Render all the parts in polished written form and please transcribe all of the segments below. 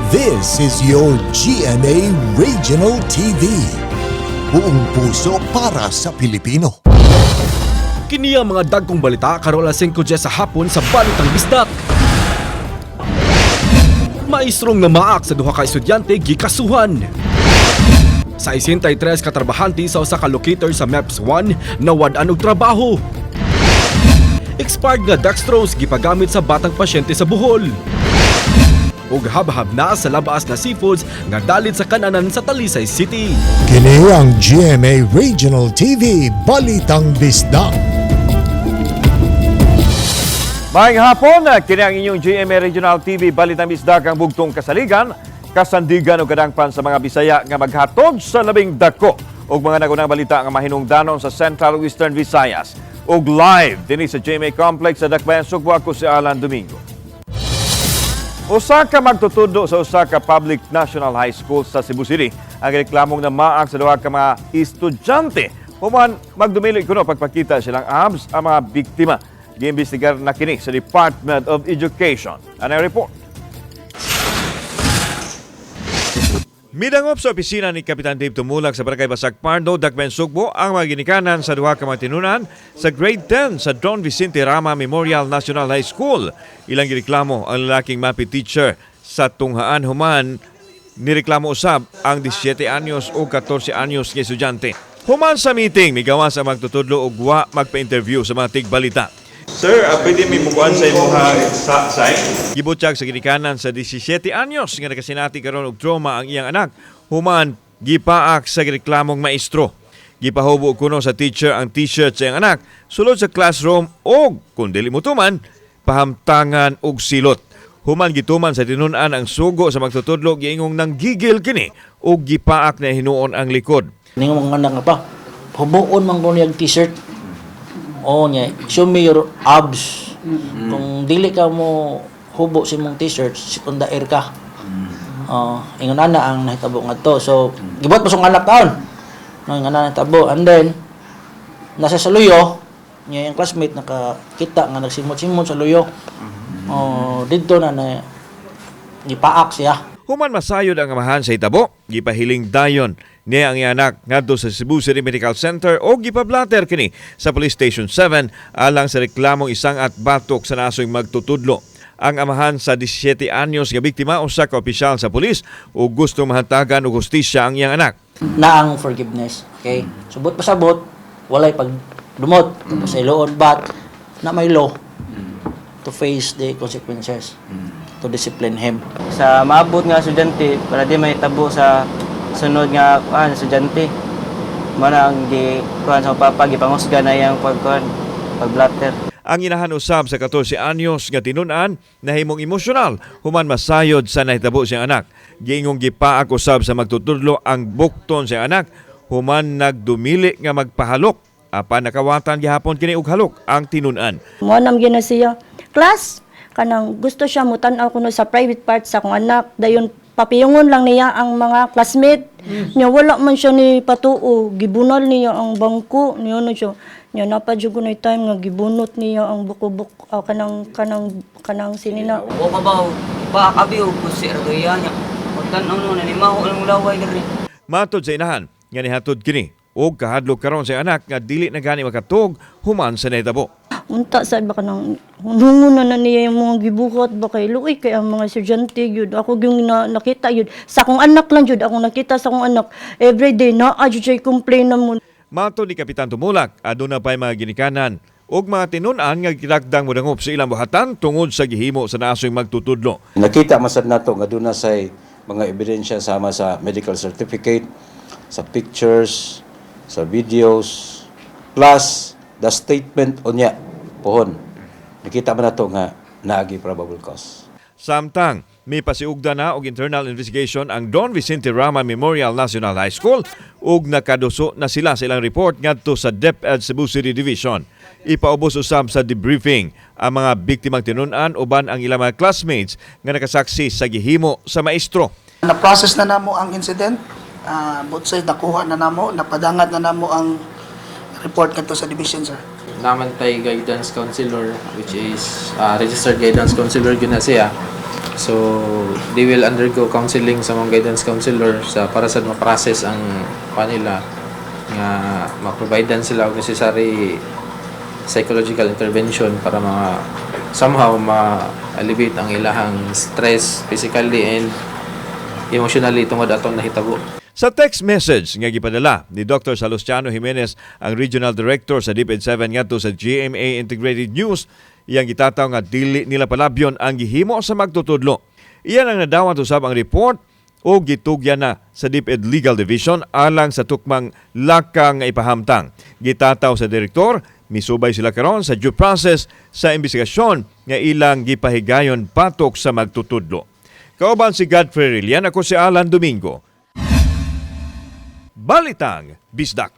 This is your GMA Regional TV. Buong puso para sa Pilipino. Kini ang mga dagkong balita karon alas 5 sa hapon sa Balitang Bisdak. Maestrong namaak sa duha ka estudyante gikasuhan. Sa 63 ka trabahante sa usa ka locator sa MEPS 1 nawad-an og trabaho. Expired nga dextrose gipagamit sa batang pasyente sa Bohol. Ug habhab na sa labaas na seafoods nga dalit sa kananan sa Talisay City. Kini ang GMA Regional TV Balitang Bisdak. Maayong hapon, kini ang inyong GMA Regional TV Balitang Bisdak ang bugtong kasaligan, kasandigan o kadangpan sa mga Bisaya nga maghatod sa labing dako ug mga nagunang balita nga mahinungdanon sa Central Western Visayas. Ug live din sa GMA Complex sa Dakbayan, Sugbo, ako si Alan Domingo. Usa ka magtutudo sa usa ka public national high school sa Cebu City ang reklamong na maang sa duha ka mga estudyante. Human magdumili kuno pagpakita silang abs ang mga biktima. Giimbestigar na kini sa Department of Education. Ano ang report? Midangop sa opisina ni Kapitan Dave Tumulak sa Barangay Basag Pardo, Dakbayan, Sugbo ang mga ginikanan sa duha ka mga tinunan sa grade 10 sa Don Vicente Rama Memorial National High School. Ilang gireklamo ang lalaking MAPI teacher sa tunghaan human nireklamo usab ang 17 anyos o 14 anyos nga estudyante. Human sa meeting, migawas ang magtutudlo og wa magpa-interview sa mga tigbalita. Sir, pwede may mukuan sa imuha sa sign? Gibutyag sa ginikanan sa 17 anyos nga nakasinati karon og trauma ang iyang anak. Human gipaak sa reklamong maestro. Gipahubo kuno sa teacher ang t-shirt sa iyang anak sulod sa classroom og kun dili motuman pahamtangan og silot. Human gituman sa tinunan ang sugo sa magtutudlo giingong nang gigil kini og gipaak na hinuon ang likod. Ningon mga anak pa, hubuon man ko niyang t-shirt. Oh, nya, show me your abs. Kung dili ka mo hubo si mong t-shirt, sikunda air ka. Ingon ana ang nahitabo nga to. So, gibot pa sung anak taon. No, ingon ana nahitabo. And then, nasa sa luyo, nya yung classmate nakakita nga nagsimot-simot sa luyo. Dito na gipaak siya. Human masayod ang amahan sa hitabo, gipahiling dayon niya ang anak ngadto sa Cebu City Medical Center o gipablatter kini sa Police Station 7 alang sa reklamong isang at batok sa nasoy magtutudlo. Ang amahan sa 17 anyos nga biktima usa ka opisyal sa pulis ug gusto mahantagan og hustisya ang iyang anak. Na ang forgiveness, okay? Subot pasabot, walay pagdumot, tapos sa iloon, but na may law to face the consequences, to discipline him. Sa maabot nga estudyante para di may tabo sa sunod nga estudyante mana ang di kuan sa papa gipangusga na yang pagblatter. Ang inahan usab sa 14 anyos nga tinun-an nahimong emosyonal human masayod sa nahitabo siyang anak. Giingong gipaak usab sa magtutudlo ang bukton sa anak human nagdumili nga magpahalok apan nakawatan gihapon kini og halok ang tinun-an. Mo nam gina siya class kanang gusto siya mutan-aw kuno sa private part sa akong anak dayon papiyungon lang niya ang mga classmate niya wala man siya ni patuo gibunal niya ang bangko niya no siya niya napadjud na time nga gibunot niya ang buko-buk kanang sinina o kabaw ba kabi og kusir to yan tan-aw no ni maho ang laway diri. Matod sa inahan nga nihatod kini og kahadlok karon sa anak nga dili na gani makatog human sa nahitabo. Unta sad ba kanang hunungon na niya yung mga gibuhat ba kay luoy kay ang mga estudyante gyud ako yung nakita gyud sa akong anak lang gyud ako nakita sa akong anak everyday na adyo jay complain na mo. Matod ni Kapitan Tumulak aduna pay mga ginikanan ug mga tinun-an nga gidagdang modangop sa ilang buhatan tungod sa gihimo sa nasoy magtutudlo. Nakita masad nato nga aduna say mga ebidensya sama sa medical certificate, sa pictures, sa videos, plus the statement unya pohon. Nakita man nato nga naagi probable cause. Samtang may pasiugda na og internal investigation ang Don Vicente Rama Memorial National High School ug nakaduso na sila sa ilang report ngadto sa DepEd Cebu City Division. Ipaubos usab sa debriefing ang mga biktimang tinun-an uban ang ilang mga classmates nga nakasaksi sa gihimo sa maestro. Na-process na namo ang incident. Both sides nakuha na namo, napadangat na namo ang report ngadto sa division, sir. naman tay guidance counselor, which is registered guidance counselor yun na siya. So they will undergo counseling sa mga guidance counselor para sa ma-process ang kanila nga ma-providean sila og necessary psychological intervention para somehow ma-alleviate ang ilahang stress physically and emotionally tungod atong nahitabo. Sa text message nga gipadala ni Dr. Salustiano Jimenez, ang Regional Director sa DepEd 7 ngadto sa GMA Integrated News, iyang gitataw nga dili nila palabyon ang gihimo sa magtutudlo. Iyan ang nadawat usab ang report o gitugyan na sa DepEd Legal Division alang sa tukmang lakang nga ipahamtang. Gitataw sa direktor, misubay sila karon sa due process sa investigasyon nga ilang gipahigayon patok sa magtutudlo. Kauban si Godfrey Rillian, ako si Alan Domingo. Balitang Bisdak.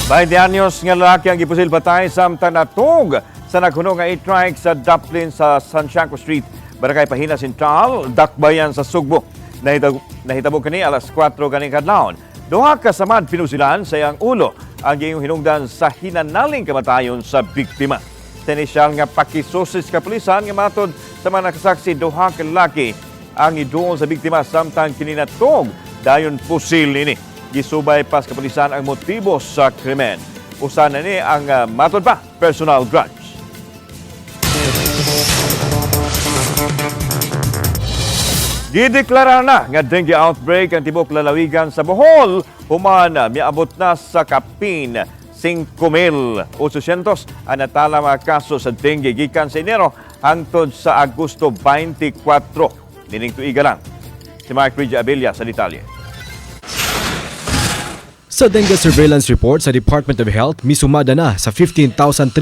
20 anyos nga lalaki ang gipusil patay samtang natug sa naghuno nga e-trike sa Dublin sa Santiago Street, Barangay Pahina Central, Dakbayan sa Sugbo. Nahitabo kani alas 4 kaning kadlawon. Duha ka samad pinusilan sa iyang ulo ang giyong hinungdan sa hinanaling kamatayon sa biktima. Tinisyal nga pakisusis kapulisan nga matod sa mga nakasaksi, duha ka lalaki ang iduol sa biktima samtang kininatog dayon pusil nini. Gisubay pas kapulisan ang motibo sa krimen. Usa na ni ang matod pa personal grudge. Gideklara na nga dengue outbreak ang tibok lalawigan sa Bohol, human miabot na sa kapin 5,800 ang natala mga kaso sa dengue gikan sa Enero hangtod sa Agosto 24. Dining tuiga lang. Si Mark Ridge Abella sa detalye. Sa dengue surveillance report sa Department of Health, misumada na sa 15,394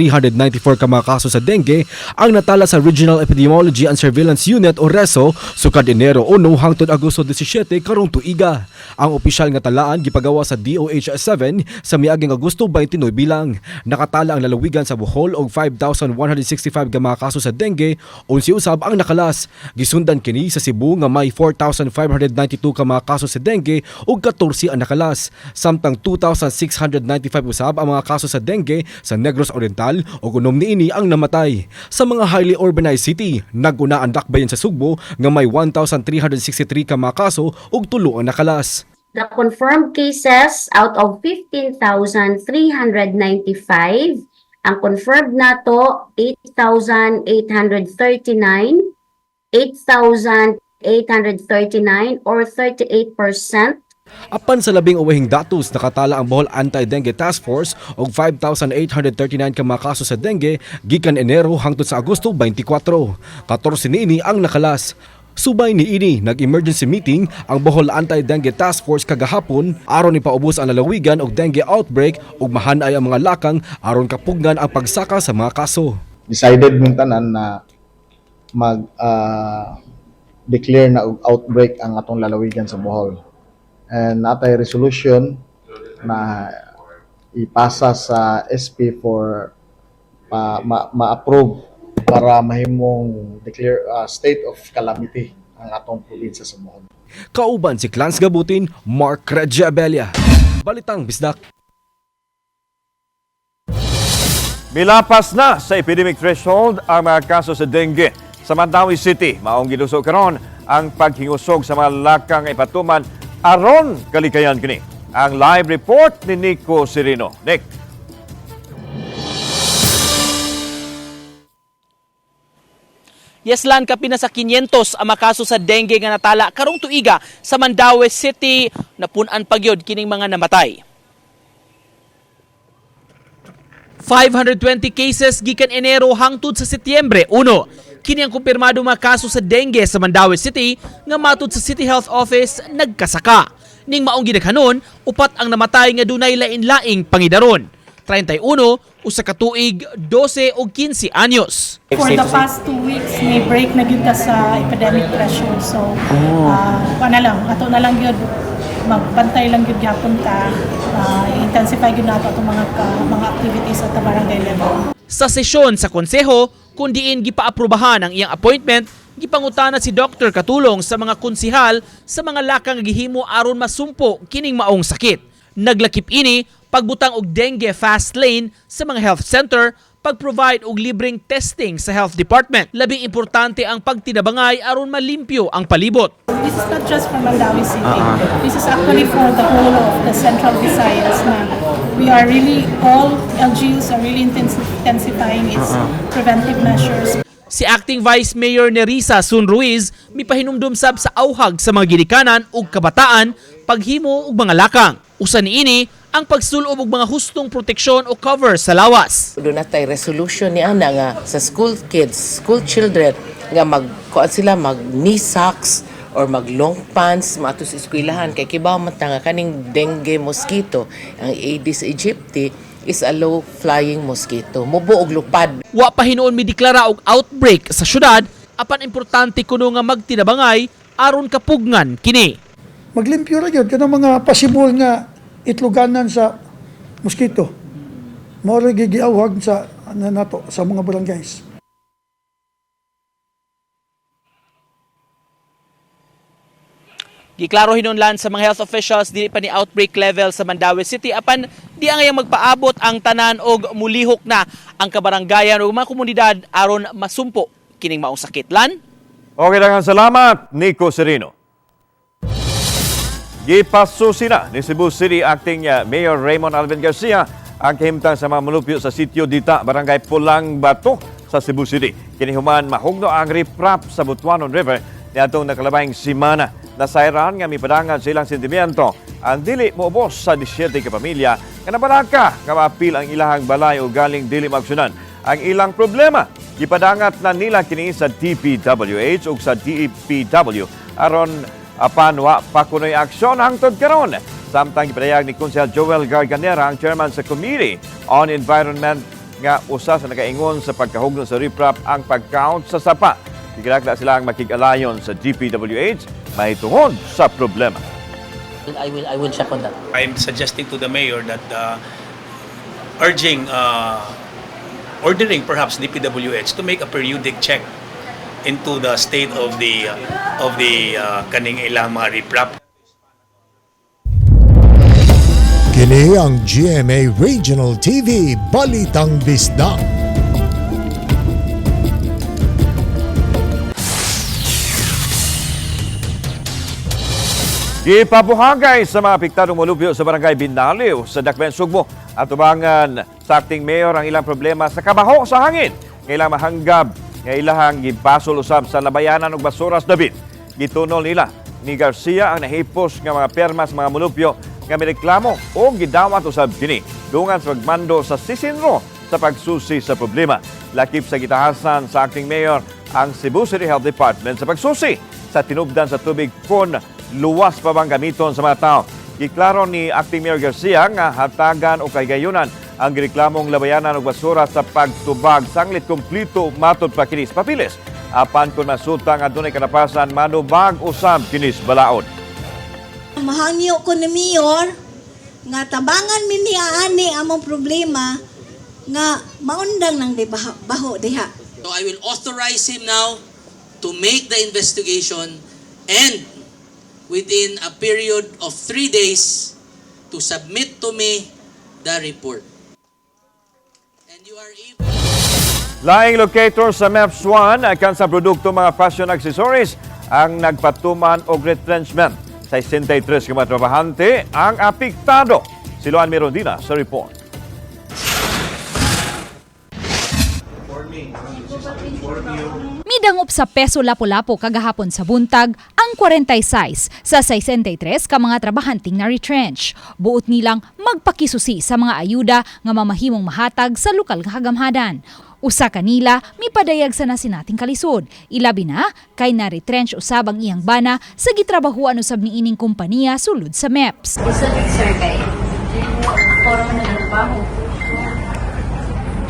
ka mga kaso sa dengue ang natala sa Regional Epidemiology and Surveillance Unit o RESO sukad Enero 1 hangtod Agosto 17 karong tuiga. Ang opisyal nga talaan gipagawa sa DOH-7 sa miaging Agosto 29 bilang. Nakatala ang lalawigan sa Bohol og 5,165 ka mga kaso sa dengue, 11 usab ang nakalas. Gisundan kini sa Cebu nga may 4,592 ka mga kaso sa dengue ug 14 ang nakalas. Samtang 2,695 usab ang mga kaso sa dengue sa Negros Oriental ug unom niini ang namatay. Sa mga highly urbanized city, naguna ang Dakbayan sa Sugbo nga may 1,363 ka mga kaso ug 3 ang nakalas. The confirmed cases out of 15,395, ang confirmed nato 8,839 or 38%. Apan sa labing uwahing datos, nakatala ang Bohol Anti-Dengue Task Force og 5,839 ka mga kaso sa dengue gikan Enero hangtod sa Agosto 24. 14 niini ang nakalas. Subay ni ini nag-emergency meeting ang Bohol Anti-Dengue Task Force kagahapon aron ipaubos ang lalawigan og dengue outbreak ug mahanay ang mga lakang aron kapugnan ang pagsaka sa mga kaso. Decided ng tanan na declare na og outbreak ang atong lalawigan sa Bohol. And natay resolution na ipasa sa SP for ma-approve para mahimong declare state of calamity ang atong probinsya sa Bohol. Kauban si Clans Gabutin, Mark Ridge Abella. Balitang Bisdak. Milapas na sa epidemic threshold ang mga kaso sa dengue. Sa Mandawi City, maong gilusog karon ang paghingusog sa mga lakang ipatuman aron kalikayan kini. Ang live report ni Nico Serino. Nick. Yeslan kapina sa 500 ang makaso sa dengue nga natala karong tuiga sa Mandawi City, napunan pagyod kining mga namatay. 520 cases gikan Enero hangtod sa Setyembre 1. Kini ang kumpirmado mga kaso sa dengue sa Mandawi City nga matod sa City Health Office nagkasaka. Ning maong gidaghanon, 4 ang namatay nga dunay lain-laing pangidaron. 31, usa ka tuig, 12 o 15 anyos. For the past 2 weeks, may break na gyud ta sa epidemic threshold. So, ato na lang gyud magbantay lang gyud gyapon ta, intensify gyud nato atong mga activities at barangay level. Sa sesyon sa konseho, kung diin gipaaprubahan ang iyang appointment, gipangutana si Dr. Katulong sa mga konsihal sa mga lakang gihimo aron masumpo kining maong sakit. Naglakip ini pagbutang og dengue fast lane sa mga health center, pag-provide og libreng testing sa health department. Labing importante ang pagtinabangay aron malimpyo ang palibot. This is not just for Mandawi City. This is actually for the whole of the Central Visayas na we are really, all LGUs are really intensifying its preventive measures. Si Acting Vice Mayor Nerissa Sun Ruiz mipahinumdum sab sa awhag sa mga ginikanan ug kabataan paghimo og mga lakang. Usa niini ang pagsulob og mga hustong proteksyon o cover sa lawas. Doon natay resolution ni ana nga sa school kids, school children nga magkuan sila mag knee socks or mag long pants mato sa eskwelahan kay kibaw man nga kaning dengue mosquito ang Aedes aegypti is a low-flying mosquito. Mubo og lupad. Wa pa hinuon mideklara og outbreak sa syudad, apan importante kuno nga magtinabangay aron kapugngan kini. Maglimpyo ra gyud kanang mga possible nga itluganan sa mosquito. Mao ra gigiawhag sa nato sa mga barangays. Giklaro hinunlan sa mga health officials dili pa ni outbreak level sa Mandawi City apan di angayang magpaabot ang tanan og mulihok na ang kabaranggayan ug mga komunidad aron masumpo kining maong sakitlan. Okay lang, salamat Nico Serino. Gipasusi na ni Cebu City Acting Mayor Raymond Alvin Garcia ang kahimtang sa mga manupyo sa sitio Dita, Barangay Pulang Bato sa Cebu City. Kinihuman mahugno ang riprap sa Butuanon River niadtong nakalabayng semana. Nasayran nga mipadangan silang sentimiento ang dili moubos sa 17 ka pamilya nga nabalaka nga maapil ang ilahang balay o galing dili maaksyonan ang ilang problema. Gipadangat na nila kini sa DPWH ug sa DPW aron apan wa pa kunoy aksyon hangtod karon. Samtang gipadayag ni Konsehal Joel Garganera ang chairman sa Committee on Environment nga usa sa nakaingon sa pagkahugno sa riprap ang pag-count sa sapa. Giginagda sila ang makig-alayon sa DPWH mahitungod sa problema. I will check on that. I'm suggesting to the mayor that ordering perhaps DPWH to make a periodic check into the state of the kaning ilang mga riprap. Kini ang GMA Regional TV Balitang Bisdak. Gipabuhagay sa mga apektadong mulupyo sa Barangay Binaliw sa Dakbayan, Sugbo at tubangan sa acting mayor ang ilang problema sa kabaho sa hangin. Ngailang mahanggab nga ilahang gipasol usab sa labayanan ug basuras David. Gitunol nila ni Garcia ang nahipos nga mga permas mga mulupyo nga mireklamo o gidawat usab kini dungan sa pagmando sa sisinro sa pagsusi sa problema. Lakip sa gitahasan sa acting mayor ang Cebu City Health Department sa pagsusi sa tinubdan sa tubig kon luwas pa bang gamiton sa mga tao. Giklaro ni Acting Mayor Garcia nga hatagan o kaygayunan ang gireklamong labayanan og basura sa pagtubag sanglit kumplito matod pa kinis papilis. Apan kung masuta nga dunay kanapasan manubag usab kinis balaod. Mahangyo ko ni Mayor nga tabangan mi ni ani among problema nga maundang nang baho diha. So I will authorize him now to make the investigation and within a period of 3 days to submit to me the report. And you are able... Laing locator sa MEPS 1 akan sa produkto mga fashion accessories ang nagpatuman og retrenchment. Sa 63 ka mga trabahante ang apektado. Si Luan Mirondina sa report. Midangop sa Peso Lapu-Lapu kagahapon sa buntag ang 46 sa 63 ka mga trabahanting na retrench. Buot nilang magpakisusi sa mga ayuda nga mamahimong mahatag sa lokal nga kagamhanan. Usa kanila mipadayag sa nasinating kalisod. Ilabi na kay na retrench usab ang iyang bana sa gitrabahuan usab niining kompanya sulod sa MEPS. Sir kay para man na trabaho.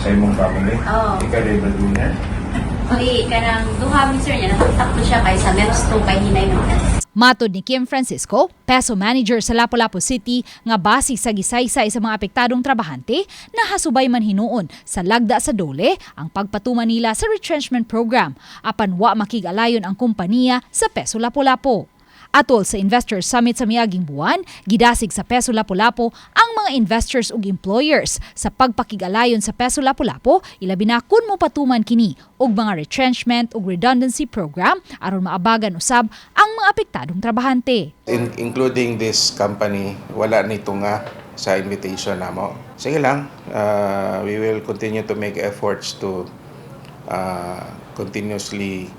Sa imong family? Oo. Ikaw rin ba doon Okay, kanang duha sir niya nakatakbo siya kay sa MEPS 2 kay hinay naman. Matod ni Kim Francisco, Peso Manager sa Lapu-Lapu City, nga base sa gisaysay sa mga apektadong trabahante, nahasubay man hinuon sa lagda sa dole ang pagpatuman nila sa retrenchment program, apan wa makig-alayon ang kompanya sa Peso Lapu-Lapu. Atol sa Investor Summit sa miaging buwan, gidasig sa Peso Lapu-Lapu ang mga investors ug employers sa pagpakigalayon sa Peso Lapu-Lapu, ilabi na kun mo patuman kini og mga retrenchment ug redundancy program aron maabagan usab ang mga apektadong trabahante. Including this company, wala nito nga sa invitation namo. Sige lang, we will continue to make efforts to continuously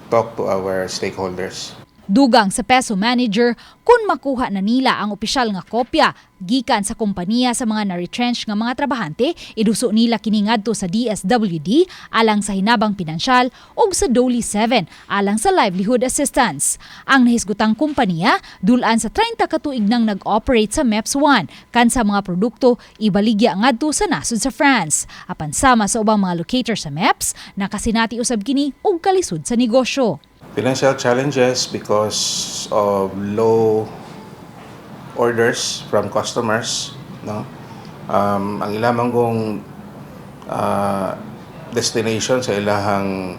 talk to our stakeholders. Dugang sa Peso Manager kung makuha na nila ang opisyal nga kopya gikan sa kompanya sa mga na-retrench nga mga trabahante, iduso nila kini ngadto sa DSWD alang sa hinabang pinansyal ug sa DOLE 7 alang sa livelihood assistance. Ang nahisgutang kompanya dulan sa 30 ka tuig nang nag-operate sa MEPS 1 kan sa mga produkto ibaligya ngadto sa nasod sa France. Apan sama sa ubang mga locator sa MEPS, nakasinati usab kini og kalisod sa negosyo. Financial challenges because of low orders from customers, no? Ang ilamang kong destination sa ilahang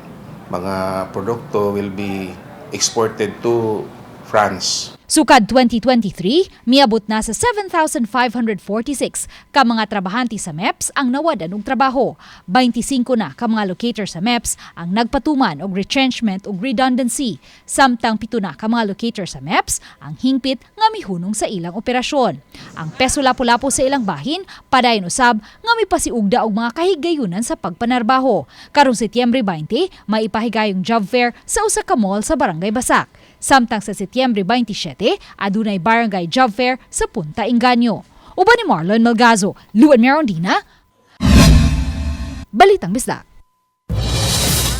mga produkto will be exported to France. Sukad 2023, miabot na sa 7,546 ka mga trabahante sa MEPS ang nawadan og trabaho. 25 na ka mga locator sa MEPS ang nagpatuman og retrenchment ug redundancy. Samtang 7 na ka mga locator sa MEPS ang hingpit nga mihunong sa ilang operasyon. Ang Peso Lapu-Lapu sa ilang bahin padayon usab nga mipasiugda og mga kahigayunan sa pagpanarbaho. Karong Setyembre 20, maipahigayong job fair sa usa ka mall sa Barangay Basak. Samtang sa Setyembre 27, adunay barangay job fair sa Punta Inganyo. Uban ni Marlon Malgazo, Luan Merondina, Balitang Bisdak.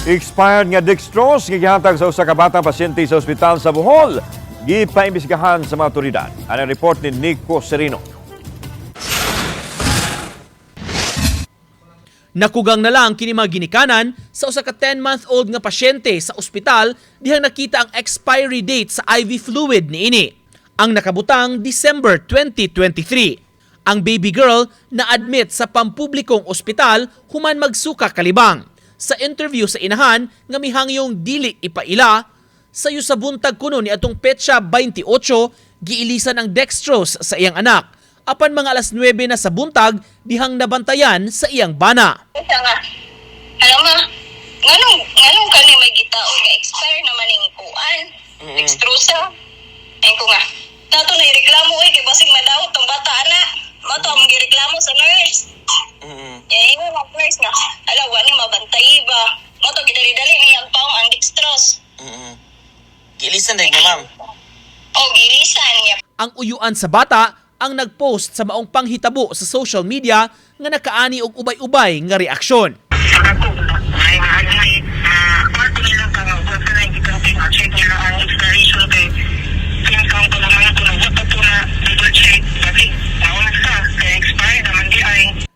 Expired nga dextrose nga gihatag sa usa ka batang pasyente sa ospital sa Bohol. Gipaimbestigahan sa mga otoridad. Ang report ni Nico Serino. Nakugang na lang kini mga ginikanan sa usa ka 10-month-old nga pasyente sa ospital dihang nakita ang expiry date sa IV fluid niini. Ang nakabutang December 2023. Ang baby girl na-admit sa pampublikong ospital human magsuka kalibang. Sa interview sa inahan nga mihangyong dili ipaila, sayo sa buntag kuno ni atong petsa 28, giilisan ang dextrose sa iyang anak. Apan mga alas 9 na sa buntag, dihang nabantayan sa iyang bana. Alam mo, nganong kani may gitaon nga expire naman ning kuan, dextrosa. Ay ko nga, dato na ireklamo kay basig madawat tong bata ana. Mato ang gireklamo sa nurse. Yay mo mga nurse nga. Ala wani mabantay ba. Mato gidali-dali niya paong ang dextrose. Gilisan dahil nga, ma'am. Gilisan niya. Ang uyuan sa bata ang nagpost sa maong panghitabo sa social media nga nakaani og ubay-ubay nga reaksyon.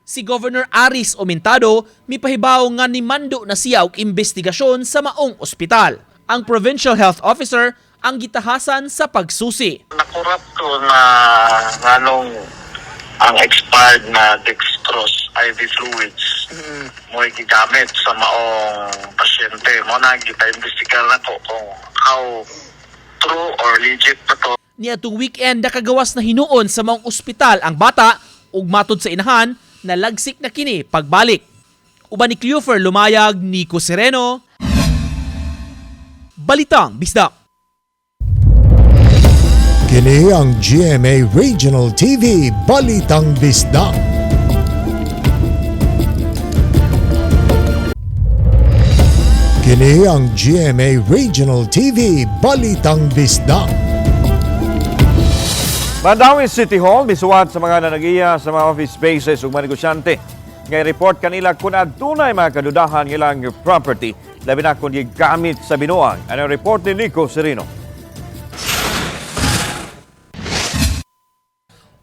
Si Governor Aris Omentado mipahibaw nga nimando na siya og investigasyon sa maong ospital. Ang Provincial Health Officer ang gitahasan sa pagsusi. Nakurap ko na nganong ang expired na dextrose IV fluids mo gigamit sa maong pasyente. Mo na gita-investigar na ko kung how true or legit pa to. Niadtong weekend nakagawas na hinuon sa maong ospital ang bata ug matod sa inahan nalagsik na kini pagbalik. Uban ni Cleofer Lumayag, Nico Sereno, Balitang Bisdak. Kini ang GMA Regional TV Balitang Bisdak. Kini ang GMA Regional TV Balitang Bisdak. Mandawi City Hall misuwat sa mga nanagiya sa mga office spaces ug mga negosyante. Ngay report kanila kung adunay mga kadudahan ilang property labi na kung gigamit sa binuang. Ang report ni Nico Serino.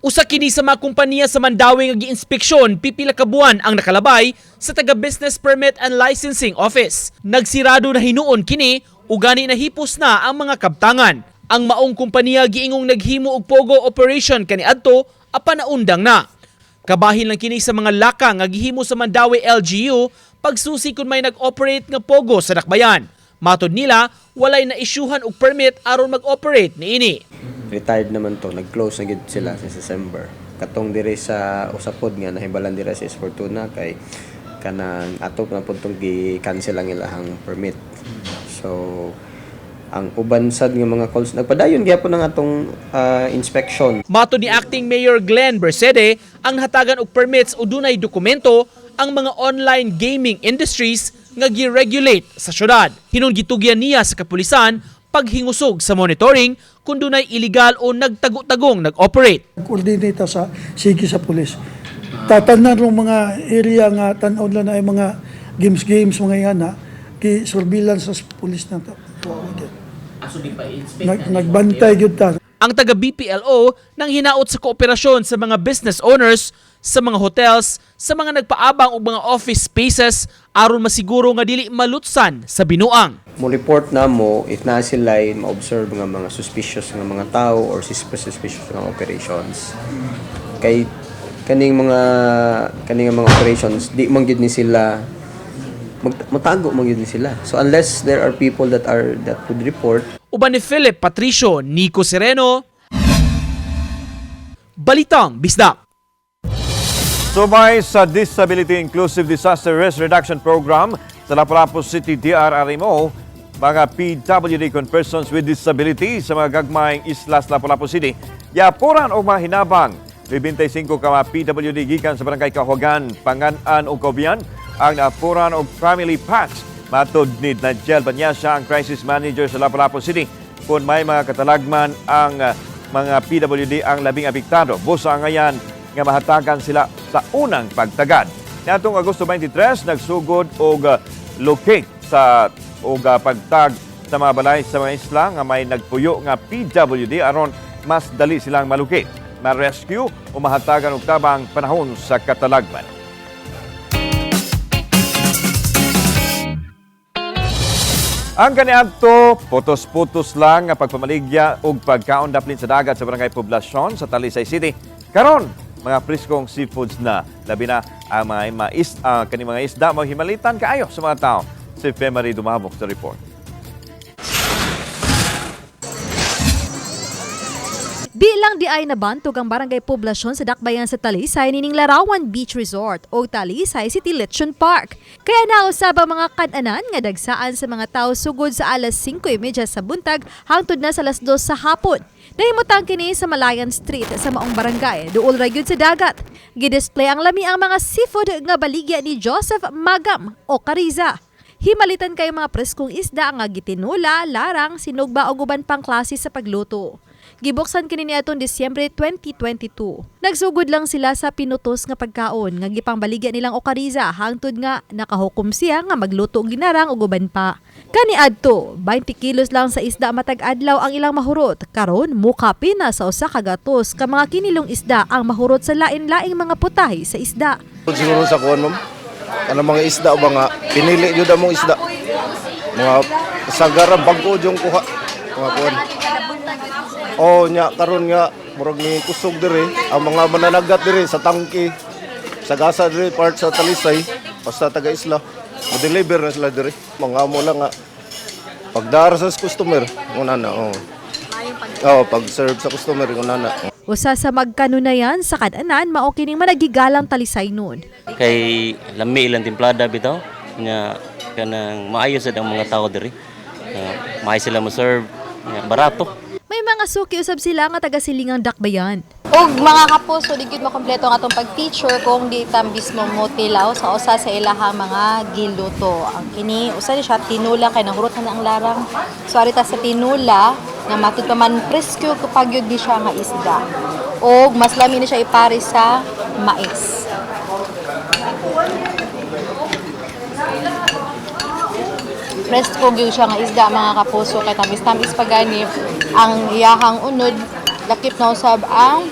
Usa kini sa mga kompanya sa Mandawi nga gi-inspeksyon pipila ka buwan ang nakalabay sa taga Business Permit and Licensing Office. Nagsirado na hinuon kini ug gani nahipos na ang mga kabtangan. Ang maong kompanya giingong naghimo og pogo operation kaniadto apan naundang na. Kabahin lang kini sa mga laka nga gihimo sa Mandawi LGU pagsusi kun may nag-operate nga pogo sa Dakbayan. Matod nila, walay na isyuhan og permit aron mag-operate niini. Retired naman to, nag-close na gid sila sa December. Katong dire sa usapod nga nahibalan dire sa Fortuna kay kanang ato na pud tong gi-cancel ang ilahang permit. So ang uban sad nga mga calls nagpadayon gyapon ang atong inspection. Matod ni Acting Mayor Glenn Bersede, ang hatagan og permits o dunay dokumento ang mga online gaming industries nga gi-regulate sa syudad. Hinungitugyan niya sa kapulisan paghingusog sa monitoring kung dunay illegal o nagtago-tagong nag-operate. Coordinate sa sige sa pulis. Tatanan ng mga area nga tan-aw na ay mga games mga yan na ki surveillance sa pulis na to. Nagbantay gyud ta. Ang taga BPLO nang hinaot sa kooperasyon sa mga business owners, sa mga hotels, sa mga nagpaabang og mga office spaces aron masiguro nga dili malutsan sa binuang. Mo report na mo if na sila ma-observe nga mga suspicious nga mga tao or suspicious nga operations. Kay kaning mga operations di man gyud ni sila matago man gyud ni sila. So unless there are people that would report. Uban ni Philip Patricio, Nico Sereno, Balitang Bisdak. Sumay sa Disability Inclusive Disaster Risk Reduction Program sa Lapu-Lapu City DRRMO, mga PWD con persons with disability sa mga gagmayng isla sa Lapu-Lapu City, yapuran o mahinabang 25 ka mga PWD gikan sa Barangay Kahuagan, Pangan-an o Cobian ang naapuran og family packs. Matod ni Nigel Banyasa, ang crisis manager sa Lapu-Lapu City, kung may mga katalagman ang mga PWD ang labing apektado. Busa ngayon nga mahatagan sila sa unang pagtagad. Niatong Agosto 23, nagsugod og locate sa pagtag sa mga balay sa mga isla nga may nagpuyo nga PWD aron mas dali silang malukit, ma-rescue o mahatagan og tabang panahon sa katalagman. Ang kaniadto, putos-putos lang nga pagpamaligya og pagkaon daplin sa dagat sa Barangay Poblasyon sa Talisay City. Karon, mga priskong seafoods na, labi na ang mga isda mo himalitan kaayo sa mga tao. Si Femari Dumabok sa report. Di lang di ay nabantog ang Barangay Poblasyon sa dakbayan sa Talisay nining Larawan Beach Resort o Talisay City Lechon Park. Kaya nausab ang mga kananan nga dagsaan sa mga tao sugod sa alas 5:30 sa buntag hangtod na sa alas 2 sa hapon. Nahimutang kini sa Malayan Street sa maong barangay, duol ra gyud sa dagat. Gidisplay ang lami ang mga seafood nga baligya ni Joseph Magam o Cariza. Himalitan kay mga preskong isda nga gitinula, larang, sinugba o guban pang klase sa pagluto. Gibuksan kini niadtong Disyembre 2022. Nagsugod lang sila sa pinutos nga pagkaon nga gipangbaligya nilang okariza hangtod nga nakahukom siya nga magluto og ginarang ug uban pa. Kaniadto, 20 kilos lang sa isda matag adlaw ang ilang mahurot. Karon mukapi na sa usa ka gatos ka mga kinilong isda ang mahurot sa lain-laing mga putahe sa isda. Siguro sa kuan ma'am, kanang mga isda ba nga pinili jud among isda. Mga sagaran bag-o jung kuha. Mga kuan. Oh nya karon nga murag ni kusog diri ang mga mananagat diri sa tangke sa gasa diri part sa Talisay basta taga isla mo-deliver na sila diri mga mo lang nga pagdara sa customer una na pag serve sa customer una na. Usa sa magkanunayan sa kadanan mao kining managigalang Talisay noon. Kay lami ilang timplada bitaw nya kanang maayo sad ang mga tao diri. Maay sila mo serve barato. May mga suki usab sila nga taga-silingang dakbayan. Og mga kapuso, di gid makompleto ang atong pag-feature kung di ta mismo mo tilaw sa usa sa ilahang mga giluto. Ang kini usa ni siya tinula kay nahurot na ang larang. So arita sa tinula nga matud pa man presko kapag yun di siya nga isda. Og mas lami ni siya ipari sa mais. Presko gyud siya nga isda mga kapuso kay tamis-tamis pagani ang iyahang unod lakip na usab ang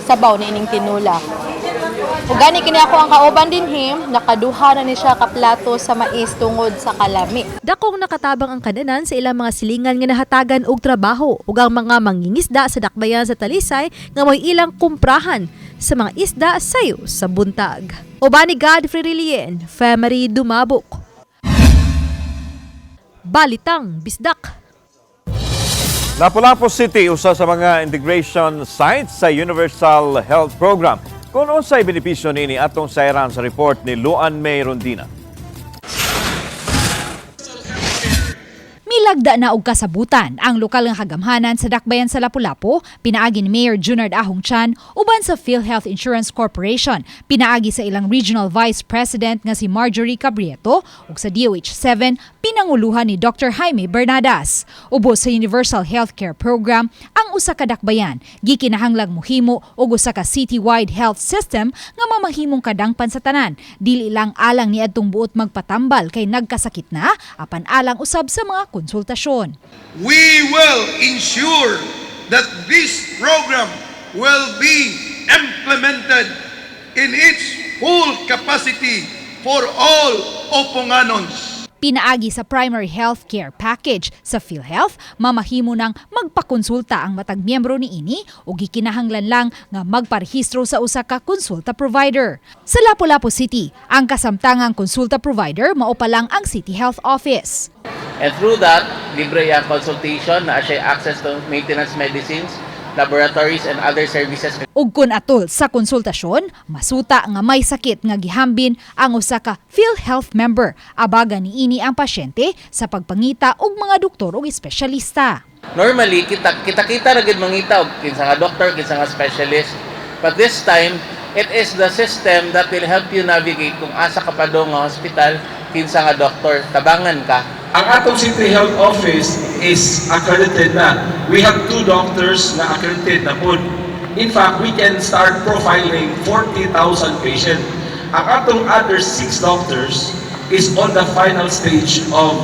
sabaw ni ining tinula. Ug gani kini ako ang kauban dinhi, nakaduha na ni siya ka plato sa mais tungod sa kalami. Dakong nakatabang ang kananan sa ilang mga silingan nga nahatagan og trabaho ug ang mga mangingisda sa dakbayan sa Talisay nga moy ilang kumprahan sa mga isda sayo sa buntag. Uban ni Godfrey Rilien, Femari Dumabok. Balitang Bisdak. Lapu-Lapu City, usa sa mga integration sites sa Universal Health Program. Kung unsay benepisyo nini atong sayran sa report ni Luan May Rondina. Milagda na og kasabutan ang lokal nga kagamhanan sa dakbayan sa Lapu-Lapu, pinaagi ni Mayor Junard Ahong Chan uban sa PhilHealth Insurance Corporation, pinaagi sa ilang Regional Vice President nga si Marjorie Cabrieto ug sa DOH7 pinanguluhan ni Dr. Jaime Bernadas. Ubos sa Universal Healthcare Program, ang usa ka dakbayan gikinahanglang mohimo og usa ka citywide health system nga mamahimong kadangpan sa tanan, dili lang alang ni adtong buot magpatambal kay nagkasakit na apan alang usab sa mga konsultasyon. We will ensure that this program will be implemented in its full capacity for all Oponganons. Pinaagi sa primary health care package sa PhilHealth, mamahimo nang magpakonsulta ang matag miyembro niini o gikinahanglan lang nga magparehistro sa usa ka konsulta provider. Sa Lapu-Lapu City, ang kasamtangang konsulta provider mao pa lang ang City Health Office. And through that, libre yung consultation na siya access to maintenance medicines, laboratories, and other services. Ug kun atol sa konsultasyon, masuta nga may sakit nga gihambin ang usa ka PhilHealth member. Abaga niini ang pasyente sa pagpangita og mga doktor ug espesyalista. Normally, kita ra gid mangita og kinsa nga doctor, kinsa nga specialist. But this time, it is the system that will help you navigate kung asa ka pa nga hospital, kinsa nga doktor, tabangan ka. Ang atong City Health Office is accredited na. We have 2 doctors na accredited na po. In fact, we can start profiling 40,000 patients. Ang atong other 6 doctors is on the final stage of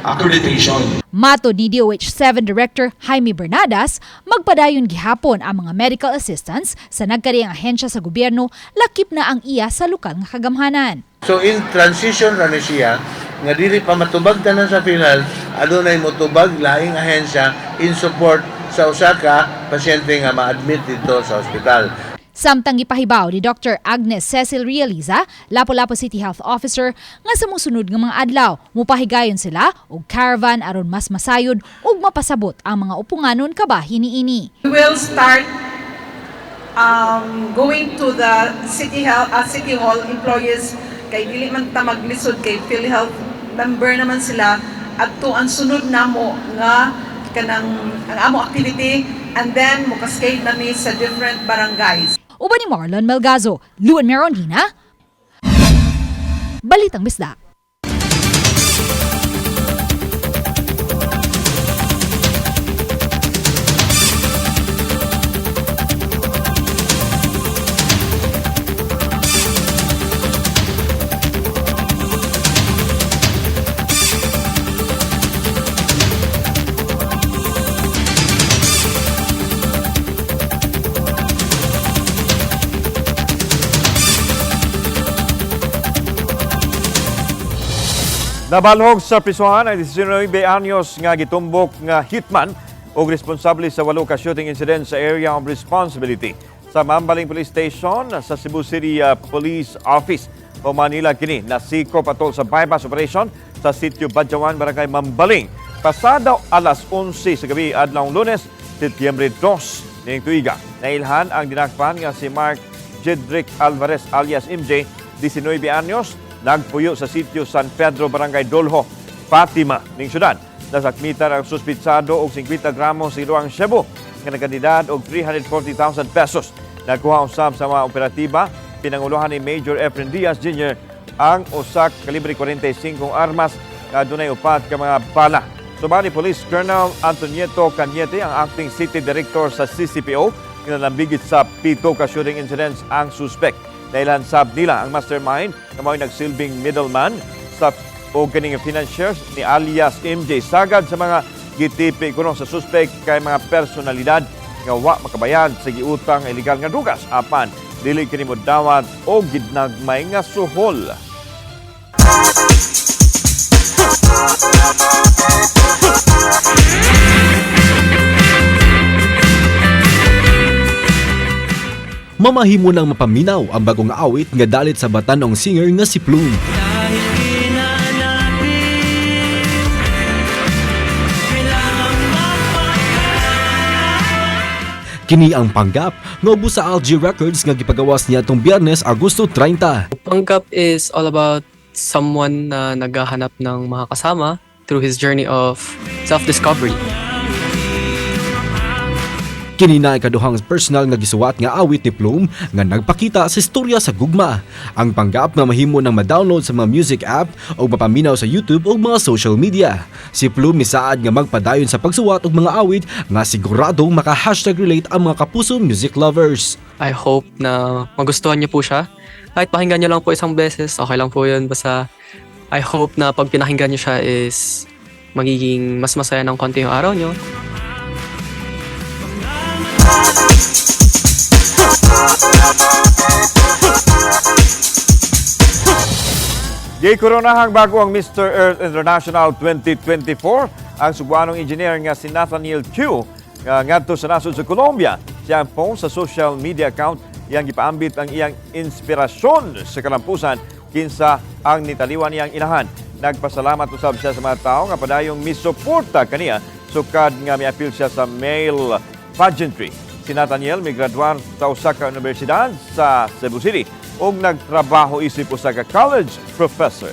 accreditation. Matod ni DOH7 Director Jaime Bernadas, magpadayon gihapon ang mga medical assistants sa nagkariang ahensya sa gobyerno, lakip na ang iya sa lokal nga kagamhanan. So in transition ra ni siya, nga dili pa matubag tanan sa PhilHealth, adunay motubag laing ahensya in support sa usa ka pasyente nga ma-admit dito sa ospital. Samtang gipahibaw ni Dr. Agnes Cecil Realiza, Lapu-Lapu City Health Officer, nga sa musunod nga mga adlaw, mupahigayon sila og caravan aron mas masayod ug mapasabot ang mga upunganon kabahin niini. We will start going to the City Hall employees kay dili man ta maglisod kay PhilHealth member naman sila adto ang sunod namo nga kanang ang amo activity, and then mo cascade nami sa different barangays. Uban ni Marlon Melgazo, Luan May Rondina, Balitang Bisdak. Nabalhog sa prisuhan ang 19 anyos nga gitumbok nga hitman ug responsable sa 8 ka shooting incident sa area of responsibility sa Mambaling Police Station sa Cebu City Police Office o Manila kini nasiko patol sa bypass operation sa sitio Badjawan, Barangay Mambaling pasado alas 11 sa gabi adlawng Lunes, Setyembre 2 ning tuiga. Nailhan ang dinakpan nga si Mark Jedrick Alvarez alias MJ, 19 anyos, nagpuyo sa sitio San Pedro, Barangay Dolho, Fatima, ning syudad. Nasakmitan ang suspitsado og 50 gramos siluang shabu nga nagkandidad og 340,000 pesos. Nagkuha usab sa mga operatiba, pinanguluhan ni Major Efren Diaz Jr. ang usak kalibre 45 armas nga dunay 4 ka mga bala. Subani Police Colonel Antonieto Cañete, ang acting city director sa CCPO, nga nalambigit sa 7 ka shooting incidents ang suspect. Nailansab nila ang mastermind na mao'y nagsilbing middleman sa o ganing financiers ni alias MJ. Sagad sa mga gitipi kuno sa suspect kay mga personalidad nga wa makabayad sa giutang illegal nga drugas apan dili kini modawat o gidnagmay nga suhol. Mamahimo nang mapaminaw ang bagong awit nga dalit sa batanong singer nga si Plume. Dahil di na natin Kini ang panggap nga ubos sa LG Records nga gipagawas niya tong Biyernes, Agosto 30. Panggap is all about someone na naghahanap ng mga kasama through his journey of self-discovery. Kini na ikaduhang personal nga gisuwat nga awit ni Plume nga nagpakita sa istorya sa gugma. Ang panggap na mahimo nang ma-download sa mga music app o mapaminaw sa YouTube o mga social media. Si Plume misaad nga magpadayon sa pagsuwat og mga awit nga siguradong maka-hashtag relate ang mga kapuso music lovers. I hope na magustuhan niyo po siya. Kahit pakinggan niyo lang po isang beses, okay lang po yun. Basta I hope na pag pinakinggan niyo siya is magiging mas masaya ng konti yung araw niyo. Di koronahang bago ang Mr. Earth International 2024 ang sugwanong engineer nga si Nathaniel Q ngadto sa nasod sa Colombia. Siya ang post sa social media account yang gipaambit ang iyang inspirasyon sa kalampusan kinsa ang nitaliwan niyang inahan. Nagpasalamat usab siya sa mga tao nga padayong misuporta kaniya sukad nga miapil siya sa male pageantry. Si Nathaniel may graduar sa usa ka universidad sa Cebu City ug nagtrabaho isip usa ka college professor.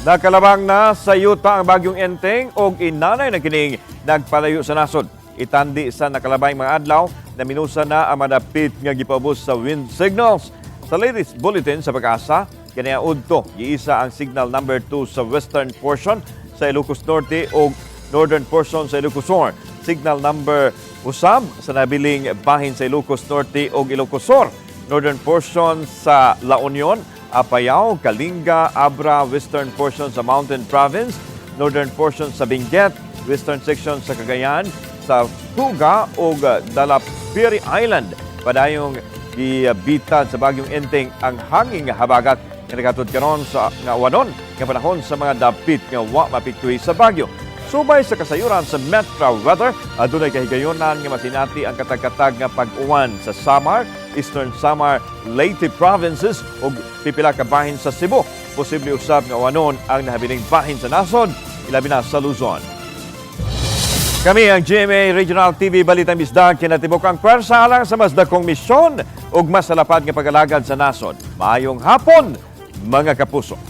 Nakalabang na sa yuta ang bagyong Enteng ug inanay na kining nagpalayo sa nasod. Itandi sa nakalabay mga adlaw na minusa na ang madapit nga gipaubos sa wind signals. Sa latest bulletin sa Pag-asa, kaniya udto giisa ang signal number 2 sa western portion sa Ilocos Norte ug northern portion sa Ilocos Sur. Signal number usab sa nabiling bahin sa Ilocos Norte ug Ilocos Sur. Northern portion sa La Union, Apayao, Kalinga, Abra, western portion sa Mountain Province, northern portion sa Benguet, western section sa Cagayan, sa Tuga ug Dalapiri Island. Padayong gibitad sa bagyong Enteng ang hanging habagat nga nagatud karon sa nga wanon nga panahon sa mga dapit nga wa mapiktuhi sa bagyo. Subay sa kasayuran sa Metro Weather, adunay kahigayonan nga masinati ang katag-katag nga pag-uwan sa Samar, Eastern Samar, Leyte provinces ug pipila ka bahin sa Cebu. Posible usab nga wanon ang nahabiling bahin sa nasod, ilabi na sa Luzon. Kami ang GMA Regional TV Balitang Bisdag kinatibok ang pwersa alang sa mas dakong misyon ug mas salapad nga pag-alagad sa nasod. Maayong hapon, mga kapuso.